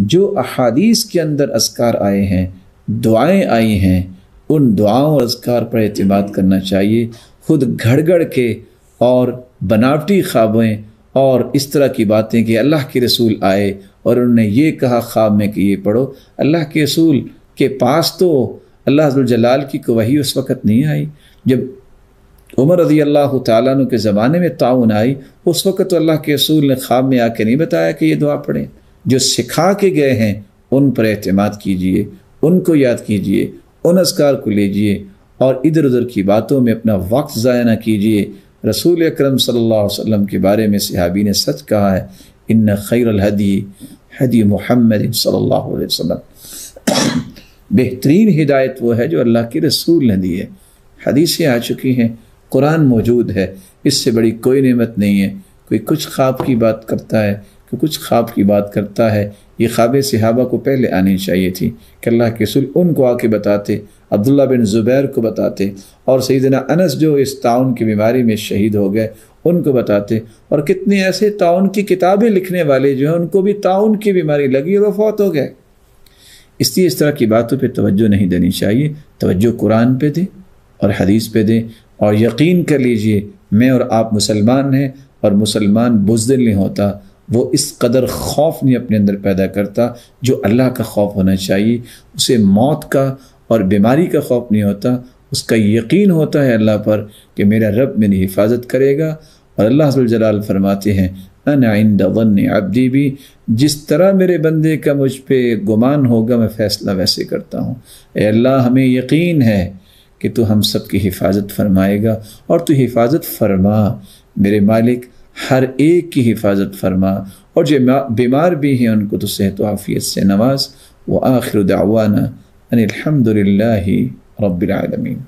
جو احادیث کے اندر اذکار آئے ہیں، دعائیں آئی ہیں، ان دعاؤں اور اذکار پر اعتماد کرنا چاہیے۔ خود گھڑ گھڑ کے اور بناوٹی خوابیں اور اس طرح کی باتیں کہ اللہ کے رسول آئے اور انہوں نے یہ کہا خواب میں کہ یہ پڑھو، اللہ کے رسول کے پاس تو اللہ عز و جلال کی کوئی وحی اس وقت نہیں آئی۔ جب عمر رضی اللہ تعالیٰ عنہ کے زمانے میں تعاون آئی، اس وقت تو اللہ کے رسول نے خواب میں آ کے نہیں بتایا کہ یہ دعا پڑھیں۔ جو سکھا کے گئے ہیں ان پر اعتماد کیجئے، ان کو یاد کیجئے، ان اذکار کو لیجئے اور ادھر ادھر کی باتوں میں اپنا وقت ضائع نہ کیجئے۔ رسول اکرم صلی اللہ علیہ وسلم کے بارے میں صحابی نے سچ کہا ہے، ان خیر الہدی ہدی محمد صلی اللہ علیہ وسلم، بہترین ہدایت وہ ہے جو اللہ کے رسول نے دی ہے۔ حدیثیں آ چکی ہیں، قرآن موجود ہے، اس سے بڑی کوئی نعمت نہیں ہے۔ کوئی کچھ خواب کی بات کرتا ہے، کوئی کچھ خواب کی بات کرتا ہے، یہ خواب صحابہ کو پہلے آنی چاہیے تھی کہ اللہ کے رسول ان کو آ کے بتاتے، عبداللہ بن زبیر کو بتاتے، اور سیدنا انس جو اس طاعون کی بیماری میں شہید ہو گئے ان کو بتاتے، اور کتنے ایسے طاعون کی کتابیں لکھنے والے جو ہیں ان کو بھی طاعون کی بیماری لگی اور وہ فوت ہو گئے۔ اس لیے اس طرح کی باتوں پہ توجہ نہیں دینی چاہیے، توجہ قرآن پہ دیں اور حدیث پہ دیں، اور یقین کر لیجئے میں اور آپ مسلمان ہیں، اور مسلمان بزدل نہیں ہوتا، وہ اس قدر خوف نہیں اپنے اندر پیدا کرتا جو اللہ کا خوف ہونا چاہیے۔ اسے موت کا اور بیماری کا خوف نہیں ہوتا، اس کا یقین ہوتا ہے اللہ پر کہ میرا رب میری حفاظت کرے گا۔ اور اللہ عز و جلال فرماتے ہیں انا عند ظن عبدی بھی، جس طرح میرے بندے کا مجھ پہ گمان ہوگا میں فیصلہ ویسے کرتا ہوں۔ اے اللہ ہمیں یقین ہے کہ تو ہم سب کی حفاظت فرمائے گا، اور تو حفاظت فرما میرے مالک، ہر ایک کی حفاظت فرما، اور جو بیمار بھی ہیں ان کو تو صحت و عافیت سے نواز۔ وآخر دعوانا ان الحمد للہ رب العالمین۔